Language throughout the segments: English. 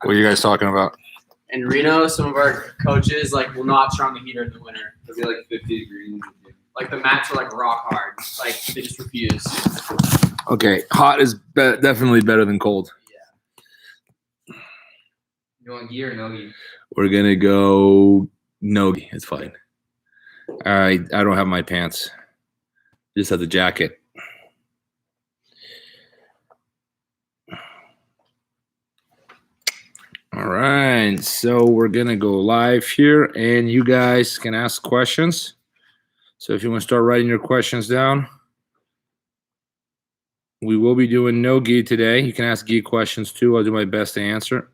What are you guys talking about? In Reno, some of our coaches will not turn on the heater in the winter. It'll be like 50 degrees. Like the mats are rock hard. Like they just refuse. Okay, hot is definitely better than cold. Yeah. You want gi or no gi? We're gonna go no gi. It's fine. I don't have my pants. Just have the jacket. All right, so we're gonna go live here, and you guys can ask questions. So if you want to start writing your questions down, we will be doing no gi today. You can ask gi questions too. I'll do my best to answer.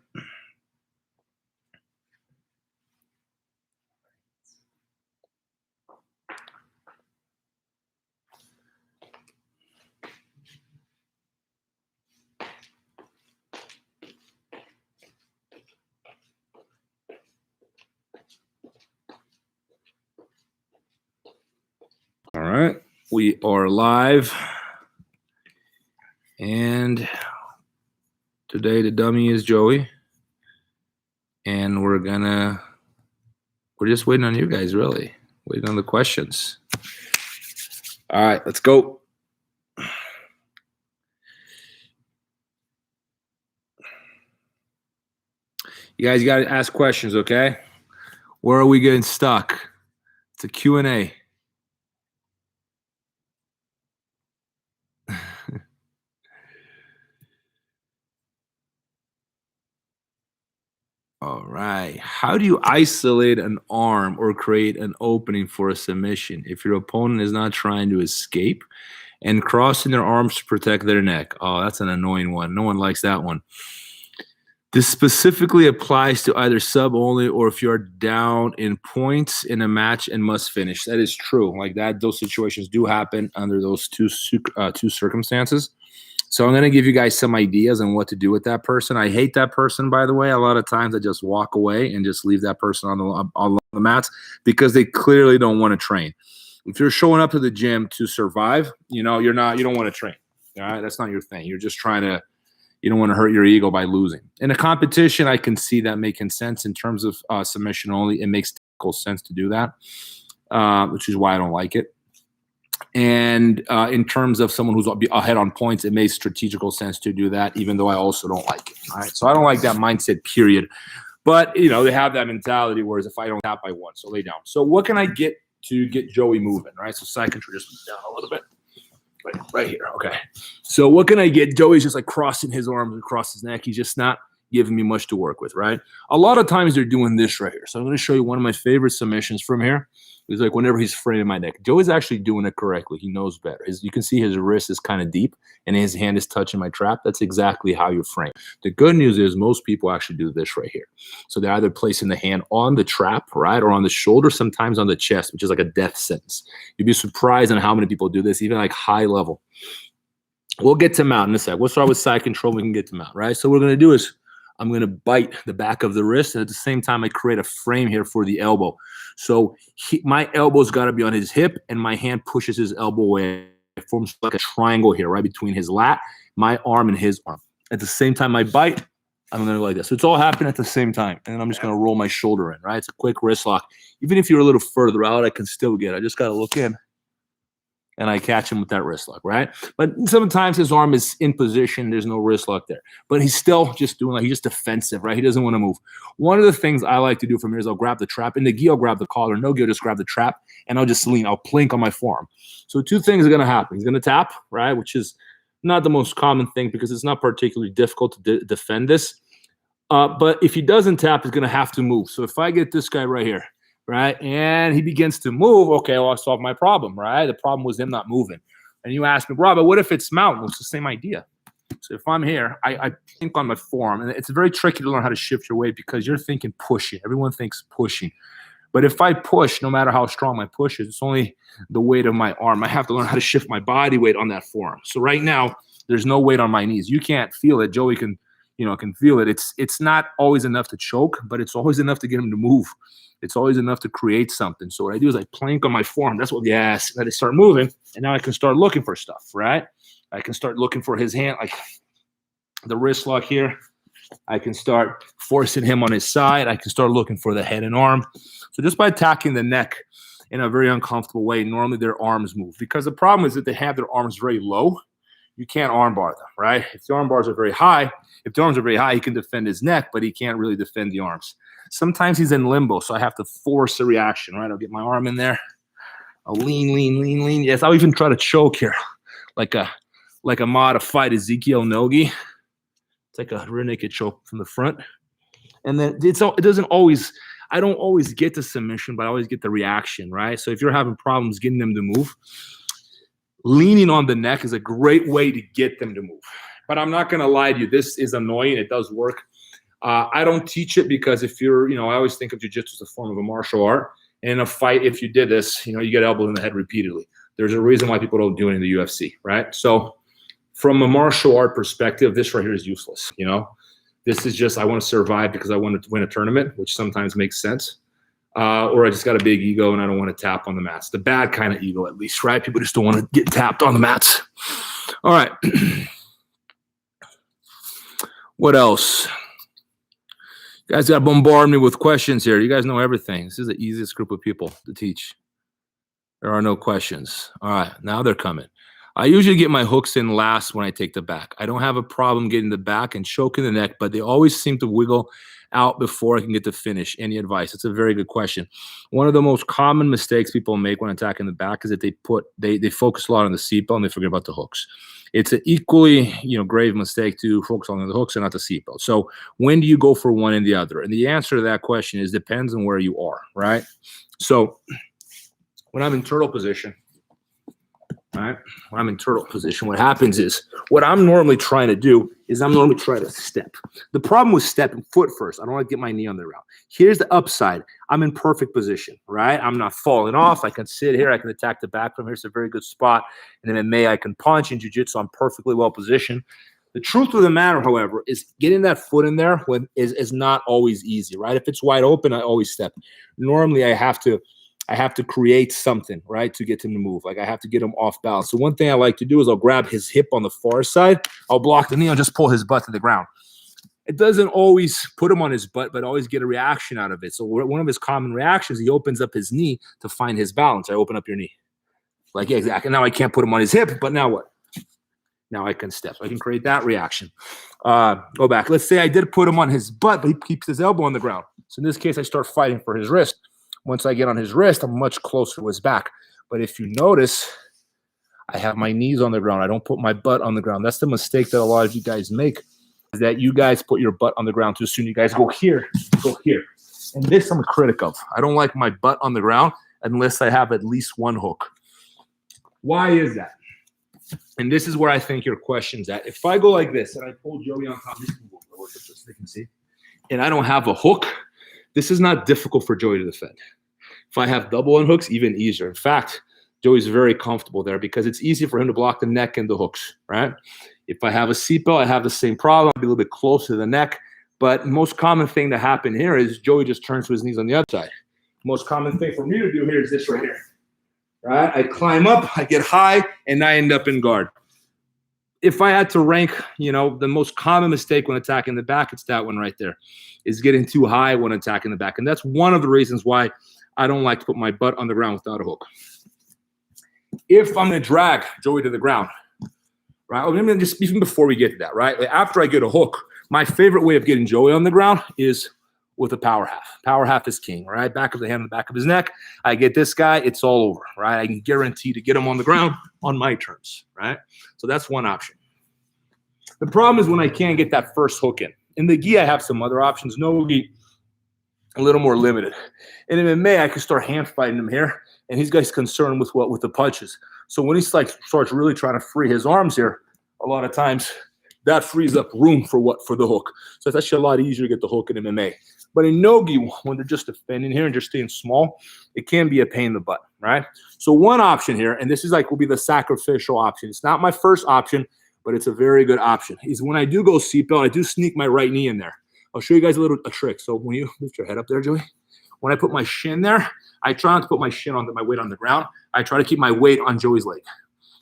All right, we are live, and today the dummy is Joey, and we're just waiting on you guys, really, waiting on the questions. All right, let's go. You guys got to ask questions, okay? Where are we getting stuck? It's a Q&A. All right. How do you isolate an arm or create an opening for a submission if your opponent is not trying to escape and crossing their arms to protect their neck? Oh, that's an annoying one. No one likes that one. This specifically applies to either sub only or if you're down in points in a match and must finish. That is true. Like that, those situations do happen under those two circumstances. So I'm going to give you guys some ideas on what to do with that person. I hate that person, by the way. A lot of times I just walk away and just leave that person on the mats because they clearly don't want to train. If you're showing up to the gym to survive, you don't want to train. All right, that's not your thing. You're just trying to. You don't want to hurt your ego by losing. In a competition, I can see that making sense in terms of submission only. It makes technical sense to do that, which is why I don't like it. And in terms of someone who's ahead on points, it makes strategical sense to do that, even though I also don't like it. All right, so I don't like that mindset, period. But, they have that mentality, whereas if I don't tap, I won. So lay down. So what can I get to get Joey moving, right? So side control just down a little bit. Right here. Okay. So what can I get? Joey's just crossing his arms across his neck. He's just not giving me much to work with, right? A lot of times they're doing this right here. So I'm going to show you one of my favorite submissions from here. It's whenever he's framing my neck. Joey's actually doing it correctly. He knows better. You can see his wrist is kind of deep and his hand is touching my trap. That's exactly how you frame. The good news is most people actually do this right here. So they're either placing the hand on the trap, right, or on the shoulder, sometimes on the chest, which is like a death sentence. You'd be surprised on how many people do this, even high level. We'll get to mount in a sec. We'll start with side control. We can get to mount, right? So what we're going to do is I'm going to bite the back of the wrist, and at the same time, I create a frame here for the elbow. So my elbow's got to be on his hip, and my hand pushes his elbow away. It forms like a triangle here, right, between his lat, my arm, and his arm. At the same time I bite, I'm going to go like this. So it's all happening at the same time, and then I'm just going to roll my shoulder in, right? It's a quick wrist lock. Even if you're a little further out, I can still get it. I just got to look in. And I catch him with that wrist lock, right? But sometimes his arm is in position. There's no wrist lock there. But he's still just doing he's just defensive, right? He doesn't want to move. One of the things I like to do from here is I'll grab the trap. In the gi, I'll grab the collar. No gi, I'll just grab the trap, and I'll just lean. I'll plink on my forearm. So two things are going to happen. He's going to tap, right, which is not the most common thing because it's not particularly difficult to defend this. But if he doesn't tap, he's going to have to move. So if I get this guy right here, right, and he begins to move, okay, well, I solved my problem, right? The problem was him not moving. And you ask me, Robert, what if it's mountain? Well, it's the same idea. So if I'm here, I think on my forearm, and it's very tricky to learn how to shift your weight because you're thinking pushing. Everyone thinks pushing. But if I push, no matter how strong my push is, it's only the weight of my arm. I have to learn how to shift my body weight on that forearm. So right now, there's no weight on my knees. You can't feel it. Joey can feel it. It's not always enough to choke, but it's always enough to get him to move. It's always enough to create something. So what I do is I plank on my forearm. That's what, yes, let it start moving. And now I can start looking for stuff, right? I can start looking for his hand, like the wrist lock here. I can start forcing him on his side. I can start looking for the head and arm. So just by attacking the neck in a very uncomfortable way, normally their arms move. Because the problem is that they have their arms very low. You can't armbar them, right? If the arm bars are very high, if the arms are very high, he can defend his neck, but he can't really defend the arms. Sometimes he's in limbo, so I have to force a reaction, right? I'll get my arm in there. I'll lean. Yes, I'll even try to choke here, like a modified Ezekiel Nogi. It's like a rear naked choke from the front. And then I don't always get the submission, but I always get the reaction, right? So if you're having problems getting them to move, leaning on the neck is a great way to get them to move. But I'm not going to lie to you. This is annoying. It does work. I don't teach it because if you're, I always think of jiu-jitsu as a form of a martial art. And in a fight, if you did this, you get elbowed in the head repeatedly. There's a reason why people don't do it in the UFC, right? So from a martial art perspective, this right here is useless, This is just, I want to survive because I want to win a tournament, which sometimes makes sense. Or I just got a big ego and I don't want to tap on the mats. The bad kind of ego, at least, right? People just don't want to get tapped on the mats. All right. What else? You guys got to bombard me with questions here. You guys know everything. This is the easiest group of people to teach. There are no questions. All right. Now they're coming. I usually get my hooks in last when I take the back. I don't have a problem getting the back and choking the neck, but they always seem to wiggle out before I can get to finish. Any advice? It's a very good question. One of the most common mistakes people make when attacking the back is that they focus a lot on the seatbelt and they forget about the hooks. It's an equally grave mistake to focus on the hooks and not the seatbelt. So when do you go for one and the other? And the answer to that question is depends on where you are, right? So when I'm in turtle position, right? When I'm in turtle position, what happens is what I'm normally trying to do is I'm normally trying to step. The problem with stepping foot first, I don't want to get my knee on the ground. Here's the upside. I'm in perfect position, right? I'm not falling off. I can sit here. I can attack the back from here. It's a very good spot. And then in May, I can punch. In jiu-jitsu, I'm perfectly well positioned. The truth of the matter, however, is getting that foot in there is not always easy, right? If it's wide open, I always step. Normally, I have to create something, right, to get him to move. Like I have to get him off balance. So one thing I like to do is I'll grab his hip on the far side. I'll block the knee. I'll just pull his butt to the ground. It doesn't always put him on his butt, but always get a reaction out of it. So one of his common reactions, he opens up his knee to find his balance. I open up your knee. Like, yeah, exactly. Now I can't put him on his hip, but now what? Now I can step. So I can create that reaction. Go back. Let's say I did put him on his butt, but he keeps his elbow on the ground. So in this case, I start fighting for his wrist. Once I get on his wrist, I'm much closer to his back. But if you notice, I have my knees on the ground. I don't put my butt on the ground. That's the mistake that a lot of you guys make, is that you guys put your butt on the ground too soon. You guys go here. And this I'm a critic of. I don't like my butt on the ground unless I have at least one hook. Why is that? And this is where I think your question's at. If I go like this and I pull Joey on top, so they can see, and I don't have a hook, this is not difficult for Joey to defend. If I have double unhooks, even easier. In fact, Joey's very comfortable there because it's easy for him to block the neck and the hooks, right? If I have a seatbelt, I have the same problem. I'll be a little bit closer to the neck. But the most common thing to happen here is Joey just turns to his knees on the other side. Most common thing for me to do here is this right here, right? I climb up, I get high, and I end up in guard. If I had to rank, the most common mistake when attacking the back, it's that one right there, is getting too high when attacking the back. And that's one of the reasons why I don't like to put my butt on the ground without a hook. If I'm going to drag Joey to the ground, right? I mean, just even before we get to that, right? Like after I get a hook, my favorite way of getting Joey on the ground is with a power half. Power half is king, right? Back of the hand, the back of his neck. I get this guy, it's all over, right? I can guarantee to get him on the ground on my terms, right? So that's one option. The problem is when I can't get that first hook in. In the gi, I have some other options. No gi, a little more limited. And in MMA, I can start hand fighting him here, and he's guys concerned with what? With the punches. So when he starts really trying to free his arms here, a lot of times that frees up room for what? For the hook. So it's actually a lot easier to get the hook in MMA. But in no-gi, when they're just defending here and just staying small, it can be a pain in the butt, right? So one option here, and this is will be the sacrificial option. It's not my first option, but it's a very good option, is when I do go seatbelt, I do sneak my right knee in there. I'll show you guys a trick. So when you lift your head up there, Joey, when I put my shin there, I try not to put my shin on my weight on the ground. I try to keep my weight on Joey's leg.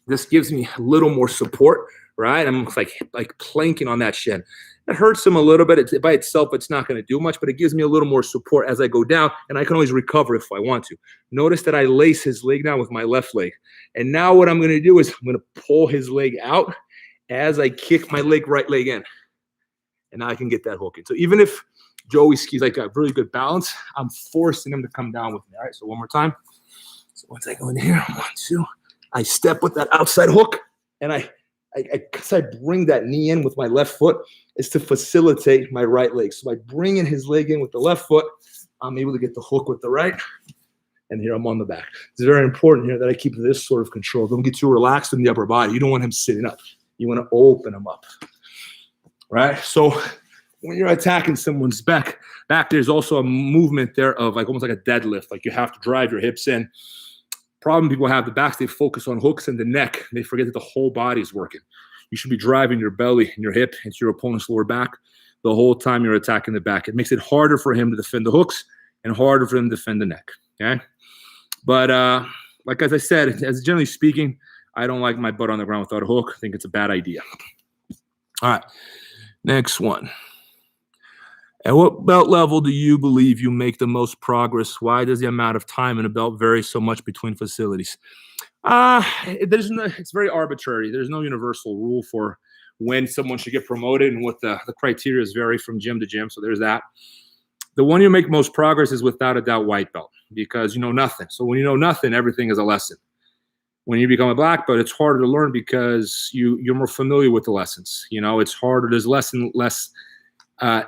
This gives me a little more support, right? I'm like planking on that shin. It hurts him a little bit. By itself, it's not going to do much, but it gives me a little more support as I go down, and I can always recover if I want to. Notice that I lace his leg down with my left leg. And now what I'm going to do is I'm going to pull his leg out as I kick my right leg in. And now I can get that hook in. So even if Joey's like got really good balance, I'm forcing him to come down with me. All right, so one more time. So once I go in here, 1, 2, I step with that outside hook, and I bring that knee in with my left foot is to facilitate my right leg. So by bringing his leg in with the left foot, I'm able to get the hook with the right, and here I'm on the back. It's very important here that I keep this sort of control. Don't get too relaxed in the upper body. You don't want him sitting up. You want to open him up, right? So when you're attacking someone's back, there's also a movement there of like almost like a deadlift. Like you have to drive your hips in. Problem people have the backs, they focus on hooks and the neck. They forget that the whole body is working. You should be driving your belly and your hip into your opponent's lower back the whole time you're attacking the back. It makes it harder for him to defend the hooks and harder for him to defend the neck, okay? But like as I said, as generally speaking, I don't like my butt on the ground without a hook. I think it's a bad idea. All right, next one. At what belt level do you believe you make the most progress? Why does the amount of time in a belt vary so much between facilities? It's very arbitrary. There's no universal rule for when someone should get promoted and what the criteria vary from gym to gym. So there's that. The one you make most progress is without a doubt white belt because you know nothing. So when you know nothing, everything is a lesson. When you become a black belt, it's harder to learn because you're more familiar with the lessons. You know, it's harder. There's less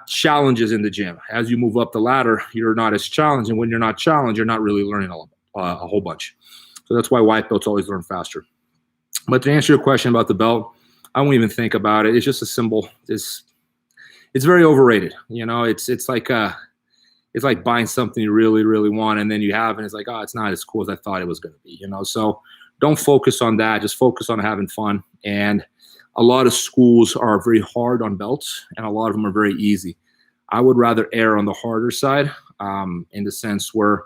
challenges in the gym. As you move up the ladder, you're not as challenged. And when you're not challenged, you're not really learning a whole bunch. So that's why white belts always learn faster. But to answer your question about the belt, I won't even think about it. It's just a symbol. It's very overrated. You know, it's like buying something you really, really want, and then you have, and it's like, oh, it's not as cool as I thought it was going to be. You know, so don't focus on that. Just focus on having fun. And a lot of schools are very hard on belts, and a lot of them are very easy. I would rather err on the harder side, in the sense where,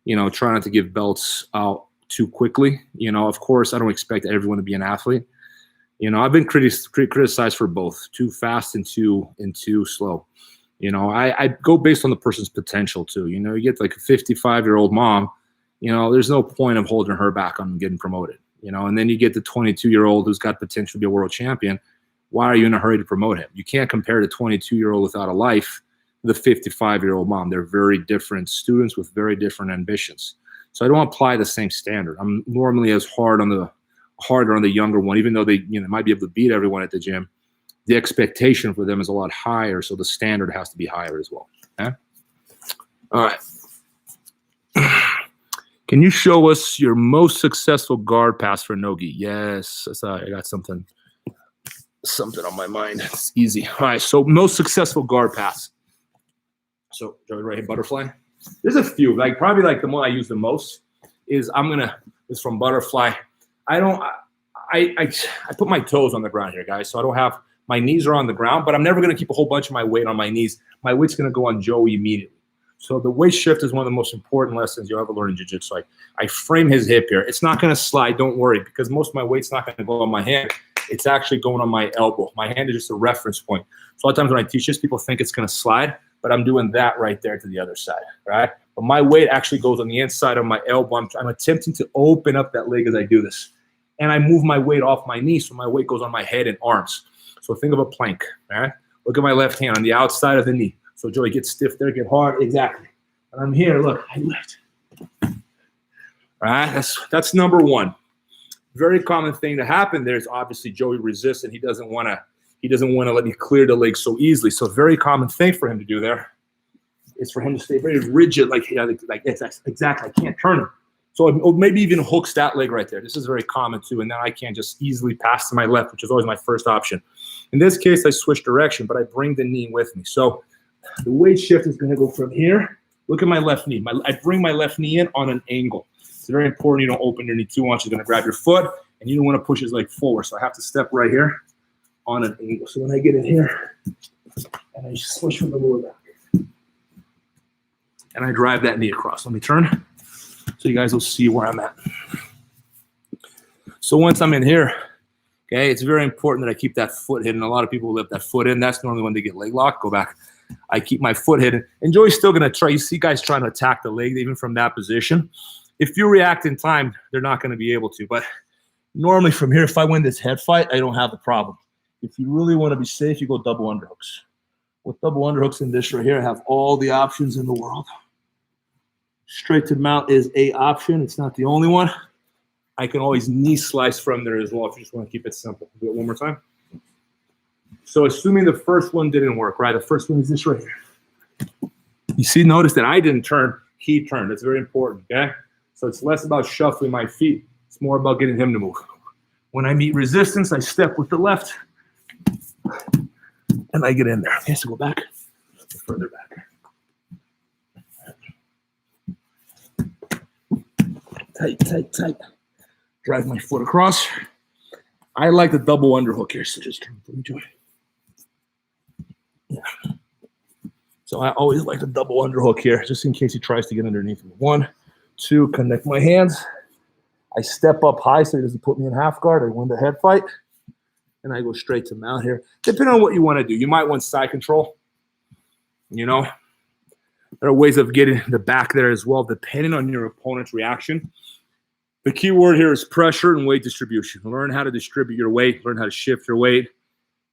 you know, try not to give belts out too quickly. You know, of course, I don't expect everyone to be an athlete. You know, I've been criticized for both, too fast and too slow. You know, I go based on the person's potential too. You know, you get like a 55-year-old mom, you know, there's no point of holding her back on getting promoted. You know, and then you get the 22-year-old who's got potential to be a world champion. Why are you in a hurry to promote him? You can't compare the 22-year-old without a life to the 55-year-old mom. They're very different students with very different ambitions. So I don't apply the same standard. I'm normally as harder on the younger one, even though they might be able to beat everyone at the gym. The expectation for them is a lot higher, so the standard has to be higher as well. Okay? All right. Can you show us your most successful guard pass for no-gi? Yes. I got something on my mind. It's easy. All right, so most successful guard pass. So right here, butterfly. There's a few. Like probably like the one I use the most is it's from butterfly. I put my toes on the ground here, guys. So I don't have my knees are on the ground, but I'm never gonna keep a whole bunch of my weight on my knees. My weight's gonna go on Joey immediately. So the weight shift is one of the most important lessons you'll ever learn in jiu-jitsu. I frame his hip here. It's not going to slide, don't worry, because most of my weight's not going to go on my hand. It's actually going on my elbow. My hand is just a reference point. So a lot of times when I teach this, people think it's going to slide, but I'm doing that right there to the other side, right? But my weight actually goes on the inside of my elbow. I'm attempting to open up that leg as I do this. And I move my weight off my knee, so my weight goes on my head and arms. So think of a plank, all right? Look at my left hand on the outside of the knee. So Joey, get stiff there, get hard, exactly. And I'm here, look, I lift. All right, that's number one. Very common thing to happen there is obviously Joey resists and he doesn't want to let me clear the leg so easily. So a very common thing for him to do there is for him to stay very rigid, like exactly, I can't turn him. So maybe even hooks that leg right there. This is very common too, and then I can't just easily pass to my left, which is always my first option. In this case, I switch direction, but I bring the knee with me. So the weight shift is going to go from here. Look at my left knee. I bring my left knee in on an angle. It's very important you don't open your knee too much. You're going to grab your foot, and you don't want to push his leg forward. So I have to step right here on an angle. So when I get in here, and I switch from the lower back, and I drive that knee across. Let me turn so you guys will see where I'm at. So once I'm in here, Okay, it's very important that I keep that foot hidden. A lot of people lift that foot in. That's normally when they get leg lock. Go back. I keep my foot hidden. And Joey's still going to try. You see guys trying to attack the leg even from that position. If you react in time, they're not going to be able to. But normally from here, if I win this head fight, I don't have the problem. If you really want to be safe, you go double underhooks. With double underhooks in this right here, I have all the options in the world. Straight to mount is a option. It's not the only one. I can always knee slice from there as well if you just want to keep it simple. Do it one more time. So assuming the first one didn't work, right? The first one is this right here. You see, notice that I didn't turn, he turned. That's very important, okay? So it's less about shuffling my feet. It's more about getting him to move. When I meet resistance, I step with the left and I get in there. Okay, so go back, further back. Tight, tight, tight. Drive my foot across. I like the double underhook here, so just turn. Let me do it. Yeah. So I always like the double underhook here, just in case he tries to get underneath me. 1, 2, connect my hands. I step up high so he doesn't put me in half guard. I win the head fight. And I go straight to mount here. Depending on what you want to do. You might want side control. You know, there are ways of getting the back there as well, depending on your opponent's reaction. The key word here is pressure and weight distribution. Learn how to distribute your weight. Learn how to shift your weight.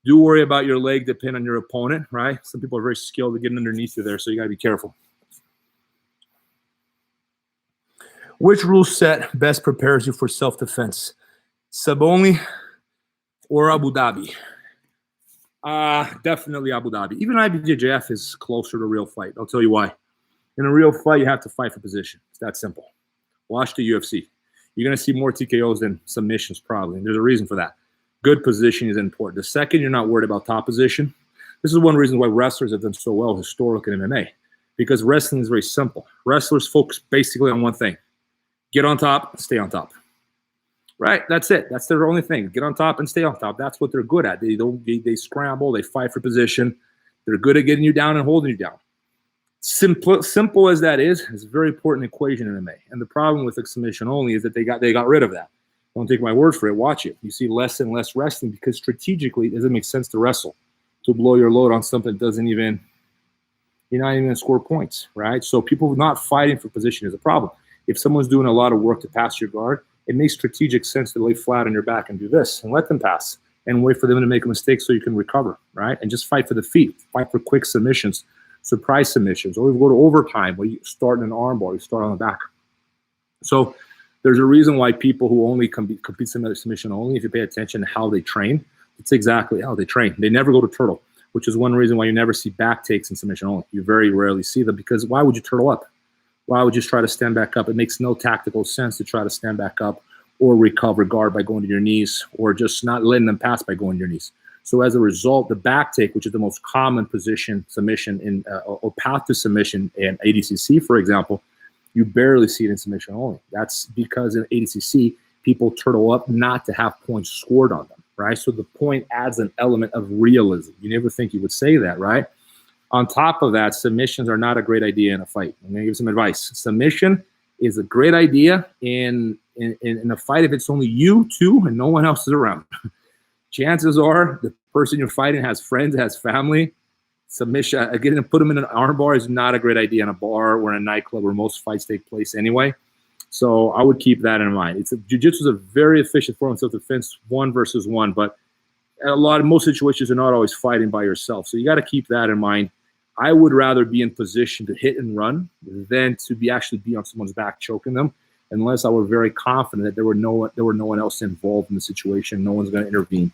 Do worry about your leg, depend on your opponent, right? Some people are very skilled at getting underneath you there, so you got to be careful. Which rule set best prepares you for self-defense? Sub only or Abu Dhabi? Definitely Abu Dhabi. Even IBJJF is closer to real fight. I'll tell you why. In a real fight, you have to fight for position. It's that simple. Watch the UFC. You're going to see more TKOs than submissions probably, and there's a reason for that. Good position is important. The second you're not worried about top position, this is one reason why wrestlers have done so well historically in MMA, because wrestling is very simple. Wrestlers focus basically on one thing. Get on top, stay on top. Right? That's it. That's their only thing. Get on top and stay on top. That's what they're good at. They scramble, they fight for position. They're good at getting you down and holding you down. Simple as that is, it's a very important equation in MMA. And the problem with the submission only is that they got rid of that. Don't take my word for it. Watch it. You see less and less wrestling because strategically it doesn't make sense to wrestle, to blow your load on something that doesn't even, you're not even going to score points, right? So people not fighting for position is a problem. If someone's doing a lot of work to pass your guard, it makes strategic sense to lay flat on your back and do this and let them pass and wait for them to make a mistake so you can recover, right? And just fight for the feet, fight for quick submissions, surprise submissions, or we go to overtime where you start in an arm bar, you start on the back. So there's a reason why people who only compete submission only, if you pay attention to how they train, it's exactly how they train. They never go to turtle, which is one reason why you never see back takes in submission only. You very rarely see them because why would you turtle up? Why would you try to stand back up? It makes no tactical sense to try to stand back up or recover guard by going to your knees or just not letting them pass by going to your knees. So as a result, the back take, which is the most common position submission in or path to submission in ADCC, for example, you barely see it in submission only. That's because in ADCC, people turtle up not to have points scored on them, right? So the point adds an element of realism. You never think you would say that, right? On top of that, submissions are not a great idea in a fight. I'm going to give some advice. Submission is a great idea in a fight if it's only you two and no one else is around. Chances are the person you're fighting has friends, has family. Submission, again, put them in an arm bar is not a great idea in a bar or in a nightclub where most fights take place anyway. So I would keep that in mind. Jiu-jitsu is a very efficient form of self-defense, 1 versus 1, but most situations are not always fighting by yourself. So you got to keep that in mind. I would rather be in position to hit and run than to actually be on someone's back choking them, unless I were very confident that there were no one else involved in the situation. No one's going to intervene.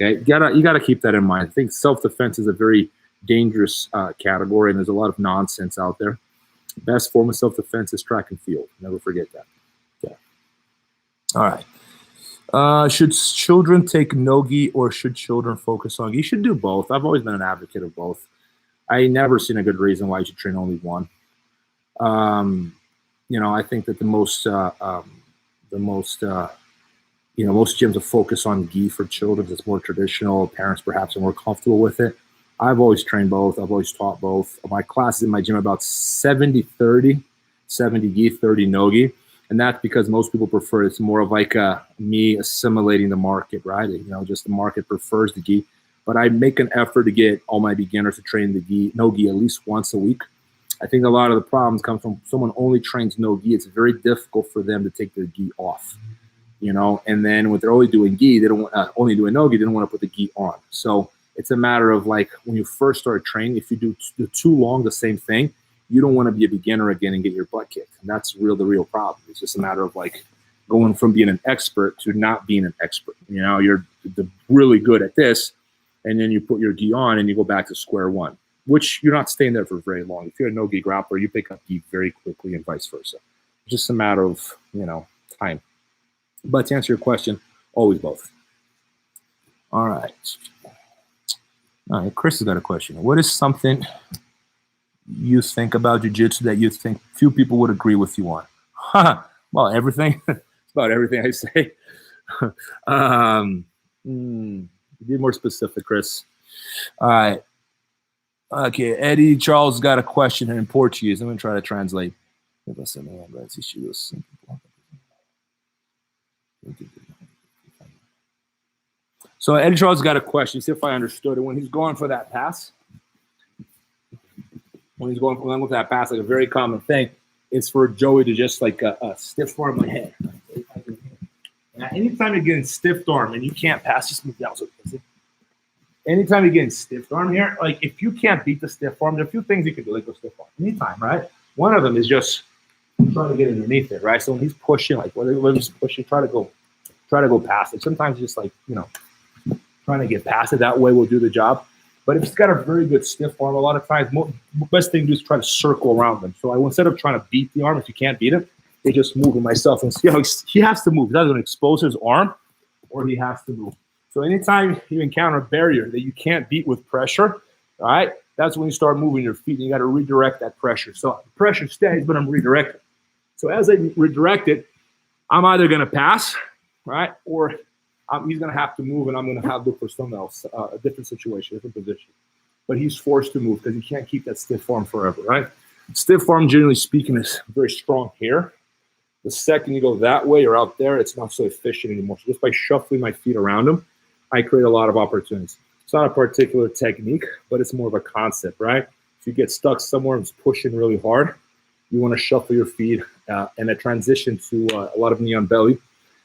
Okay, you gotta keep that in mind. I think self-defense is a very dangerous category, and there's a lot of nonsense out there. Best form of self-defense is track and field. Never forget that. Okay. All right. Should children take no-gi or should children focus on gi? You should do both. I've always been an advocate of both. I never seen a good reason why you should train only one. I think that most gyms will focus on gi for children. It's more traditional. Parents perhaps are more comfortable with it. I've always trained both. I've always taught both. My classes in my gym are about 70-30, 70 gi, 30 no gi. And that's because most people prefer it's more of like me assimilating the market, right? Just the market prefers the gi. But I make an effort to get all my beginners to train the gi, no gi at least once a week. I think a lot of the problems come from someone only trains no gi. It's very difficult for them to take their gi off, and then when they're only doing gi, they don't only doing no gi, they don't want to put the gi on. So it's a matter of like when you first start training, if you do too long the same thing, you don't want to be a beginner again and get your butt kicked. And that's the real problem. It's just a matter of like going from being an expert to not being an expert. You're really good at this, and then you put your gi on and you go back to square one, which you're not staying there for very long. If you're a no-gi grappler, you pick up gi very quickly and vice versa. It's just a matter of, time. But to answer your question, always both. All right. Chris has got a question. What is something you think about jiu-jitsu that you think few people would agree with you on? Well, everything. It's about everything I say. Be more specific, Chris. All right. Okay, Eddie Charles got a question in Portuguese. I'm going to try to translate. So Eddie Charles got a question. See if I understood it. When he's going for that pass, with that pass, like a very common thing, is for Joey to just like stiff arm my head. Now, anytime you're getting stiff arm and you can't pass, just move down. So anytime you're getting stiff arm here, like if you can't beat the stiff arm, there are a few things you can do, like go stiff arm. Anytime, right? One of them is just trying to get underneath it, right? So when he's pushing, like whether he's pushing, try to go past it. Sometimes just like, trying to get past it that way will do the job. But if he's got a very good stiff arm, a lot of times, best thing to do is try to circle around them. So instead of trying to beat the arm, if you can't beat him, they just move him myself. And see how he has to move. He's either going to expose his arm or he has to move. So anytime you encounter a barrier that you can't beat with pressure, all right, that's when you start moving your feet. And you got to redirect that pressure. So the pressure stays, but I'm redirecting. So as I redirect it, I'm either going to pass, right, or he's going to have to move, and I'm going to have to look for something else, a different situation, different position. But he's forced to move because he can't keep that stiff arm forever, right? Stiff arm, generally speaking, is very strong here. The second you go that way or out there, it's not so efficient anymore. So just by shuffling my feet around him, I create a lot of opportunities. It's not a particular technique, but it's more of a concept, right? If you get stuck somewhere and it's pushing really hard, you want to shuffle your feet and a transition to a lot of knee on belly,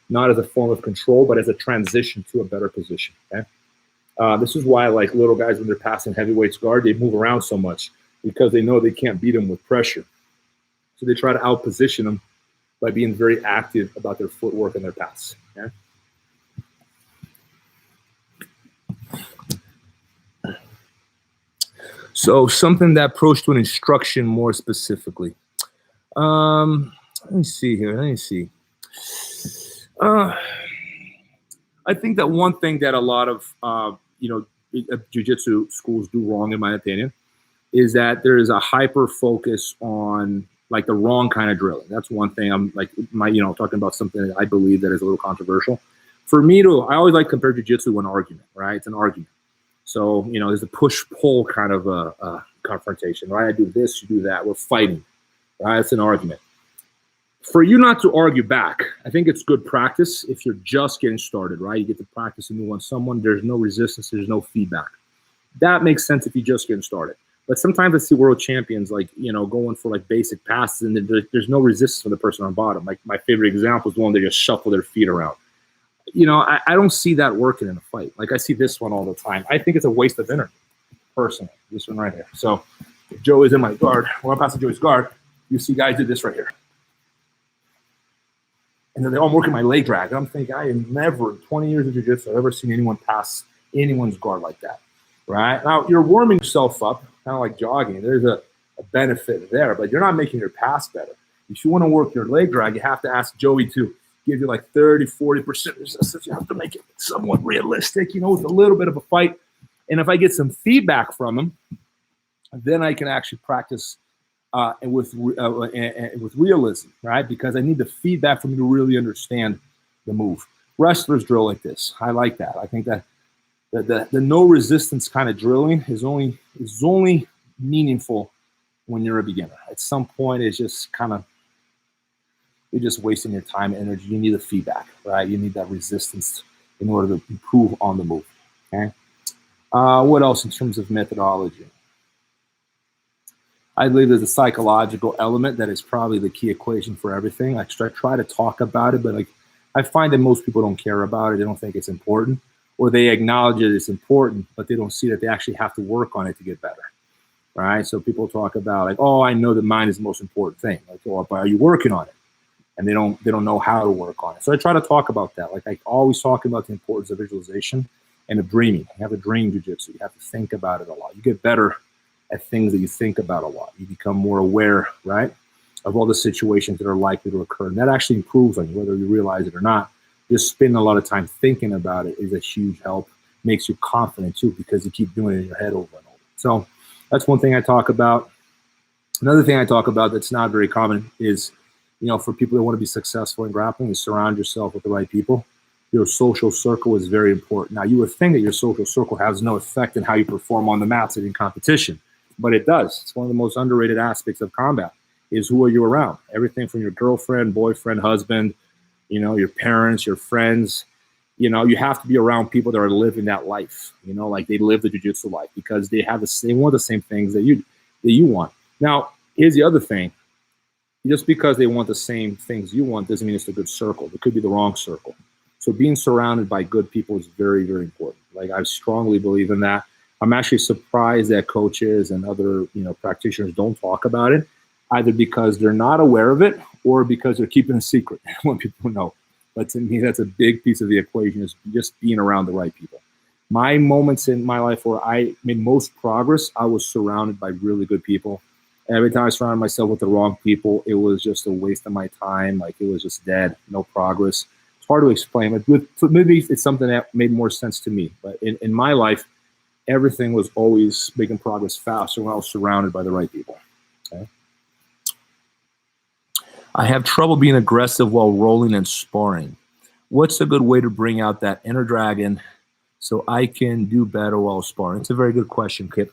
not as a form of control, but as a transition to a better position, okay? This is why, like, little guys, when they're passing heavyweights guard, they move around so much because they know they can't beat them with pressure. So they try to outposition them by being very active about their footwork and their pass, okay? So something that approach to an instruction more specifically. Let me see here. I think that one thing that a lot of jiu-jitsu schools do wrong, in my opinion, is that there is a hyper focus on like the wrong kind of drilling. That's one thing. I'm like talking about something that I believe that is a little controversial. For me, I always like to compare jiu-jitsu to an argument, right? It's an argument. So there's a push-pull kind of a confrontation, right? I do this, you do that. We're fighting, right? It's an argument. For you not to argue back, I think it's good practice if you're just getting started, right? You get to practice a new one. There's no resistance, there's no feedback. That makes sense if you're just getting started. But sometimes I see world champions going for like basic passes and there's no resistance for the person on bottom. Like my favorite example is the one they just shuffle their feet around. I don't see that working in a fight. Like I see this one all the time. I think it's a waste of energy, personally. This one right here. So if Joe is in my guard, when I'm passing Joey's guard, you see guys do this right here. And then I'm working my leg drag. I'm thinking, I have never, in 20 years of jiu-jitsu, I've ever seen anyone pass anyone's guard like that, right? Now, you're warming yourself up, kind of like jogging. There's a benefit there, but you're not making your pass better. If you want to work your leg drag, you have to ask Joey to give you like 30, 40% resistance. You have to make it somewhat realistic, with a little bit of a fight. And if I get some feedback from him, then I can actually practice and with realism, right? Because I need the feedback from you to really understand the move. Wrestlers drill like this. I like that. I think that the no resistance kind of drilling is only meaningful when you're a beginner. At some point, it's just kind of you're just wasting your time and energy. You need the feedback, right? You need that resistance in order to improve on the move. Okay. What else in terms of methodology? I believe there's a psychological element that is probably the key equation for everything. I try to talk about it, but like I find that most people don't care about it. They don't think it's important, or they acknowledge it, it's important, but they don't see that they actually have to work on it to get better, right? So people talk about like, oh, I know that mind is the most important thing. Like, oh, but are you working on it? And they don't know how to work on it. So I try to talk about that. Like I always talk about the importance of visualization and of dreaming. You have to dream jujitsu. You have to think about it a lot. You get better at things that you think about a lot. You become more aware, right, of all the situations that are likely to occur. And that actually improves on you, whether you realize it or not. Just spending a lot of time thinking about it is a huge help. Makes you confident too, because you keep doing it in your head over and over. So that's one thing I talk about. Another thing I talk about that's not very common is, for people that want to be successful in grappling, is surround yourself with the right people. Your social circle is very important. Now, you would think that your social circle has no effect in how you perform on the mats and in competition, but it does. It's one of the most underrated aspects of combat is who are you around? Everything from your girlfriend, boyfriend, husband, your parents, your friends. You have to be around people that are living that life, like they live the jiu-jitsu life because they want the same things that you want. Now, here's the other thing. Just because they want the same things you want doesn't mean it's a good circle. It could be the wrong circle. So being surrounded by good people is very, very important. Like I strongly believe in that. I'm actually surprised that coaches and other, practitioners don't talk about it, either because they're not aware of it or because they're keeping a secret. I want people to know. But to me, that's a big piece of the equation is just being around the right people. My moments in my life where I made most progress, I was surrounded by really good people. Every time I surrounded myself with the wrong people, it was just a waste of my time. Like it was just dead, no progress. It's hard to explain, but maybe it's something that made more sense to me. But in my life, everything was always making progress faster when I was surrounded by the right people. Okay. I have trouble being aggressive while rolling and sparring. What's a good way to bring out that inner dragon so I can do better while sparring? It's a very good question, Kip.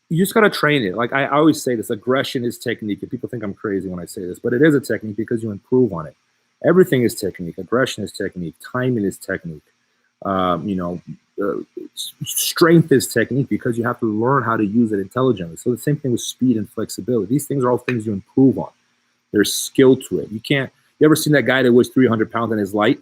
You just got to train it. Like I always say this, aggression is technique. And people think I'm crazy when I say this, but it is a technique because you improve on it. Everything is technique. Aggression is technique. Timing is technique. Strength is technique because you have to learn how to use it intelligently. So the same thing with speed and flexibility. These things are all things you improve on. There's skill to it. You ever seen that guy that weighs 300 pounds and is light?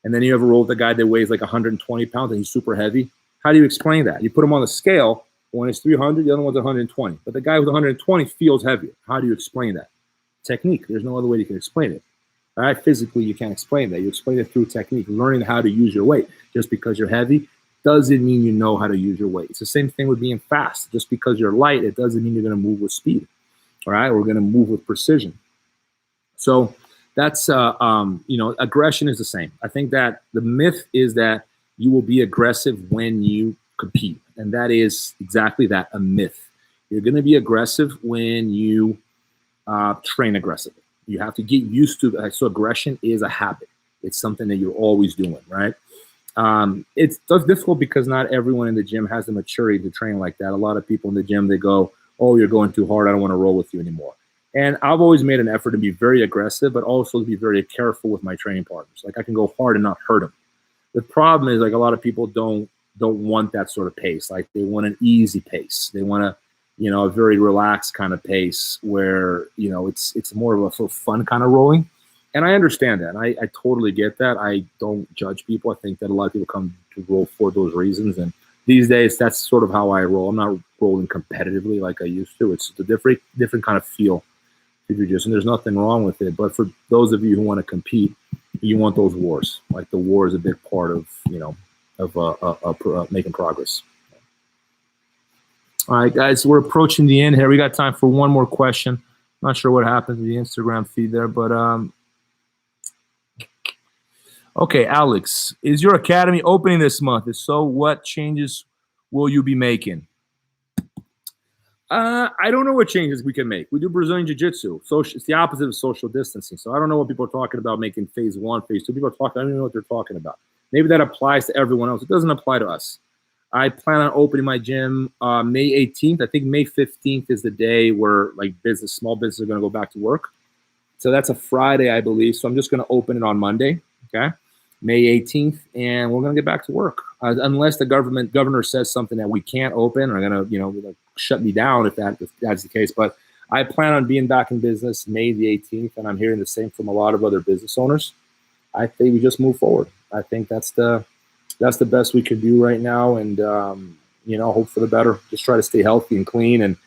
And then you ever roll with the guy that weighs like 120 pounds and he's super heavy? How do you explain that? You put him on the scale. When it's 300, the other one's 120. But the guy with 120 feels heavier. How do you explain that? Technique. There's no other way you can explain it. All right? Physically, you can't explain that. You explain it through technique, learning how to use your weight. Just because you're heavy doesn't mean you know how to use your weight. It's the same thing with being fast. Just because you're light, it doesn't mean you're going to move with speed. All right? We're going to move with precision. So that's, aggression is the same. I think that the myth is that you will be aggressive when you compete. And that is exactly that, a myth. You're going to be aggressive when you train aggressively. You have to get used to that. So aggression is a habit. It's something that you're always doing, right? It's difficult because not everyone in the gym has the maturity to train like that. A lot of people in the gym, they go, oh, you're going too hard. I don't want to roll with you anymore. And I've always made an effort to be very aggressive, but also to be very careful with my training partners. Like I can go hard and not hurt them. The problem is like a lot of people don't want that sort of pace. Like they want an easy pace. They want a very relaxed kind of pace where, it's more of a sort of fun kind of rolling. And I understand that. I totally get that. I don't judge people. I think that a lot of people come to roll for those reasons. And these days, that's sort of how I roll. I'm not rolling competitively like I used to. It's a different kind of feel to jiu-jitsu, and there's nothing wrong with it. But for those of you who want to compete, you want those wars. Like the war is a big part of, making progress. All right, guys, we're approaching the end here. We got time for one more question. Not sure what happened to the Instagram feed there, but okay, Alex, is your academy opening this month? If so, what changes will you be making? I don't know what changes we can make. We do Brazilian Jiu-Jitsu. It's the opposite of social distancing. So I don't know what people are talking about making phase 1, phase 2. People are talking, I don't even know what they're talking about. Maybe that applies to everyone else. It doesn't apply to us. I plan on opening my gym May 18th. I think May 15th is the day where small businesses are going to go back to work. So that's a Friday, I believe. So I'm just going to open it on Monday, okay, May 18th, and we're going to get back to work. Unless the governor says something that we can't open, or going to, shut me down if that's the case. But I plan on being back in business May the 18th, and I'm hearing the same from a lot of other business owners. I think we just move forward. I think that's the best we could do right now, and hope for the better. Just try to stay healthy and clean and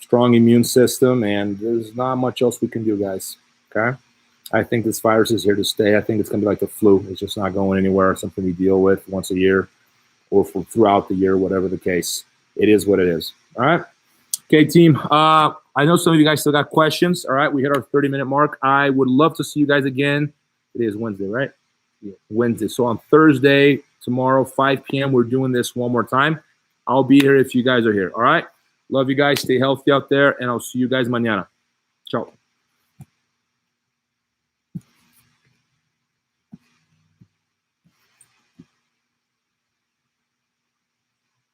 strong immune system, and there's not much else we can do, guys. Okay, I think this virus is here to stay. I think it's going to be like the flu. It's just not going anywhere. It's something we deal with once a year or throughout the year, whatever the case. It is what it is. All right. Okay, team. I know some of you guys still got questions. All right, we hit our 30-minute mark. I would love to see you guys again. Today is Wednesday, right? Yeah, Wednesday. So on Thursday, tomorrow, 5 p.m., we're doing this one more time. I'll be here if you guys are here. All right. Love you guys. Stay healthy out there, and I'll see you guys mañana. Ciao.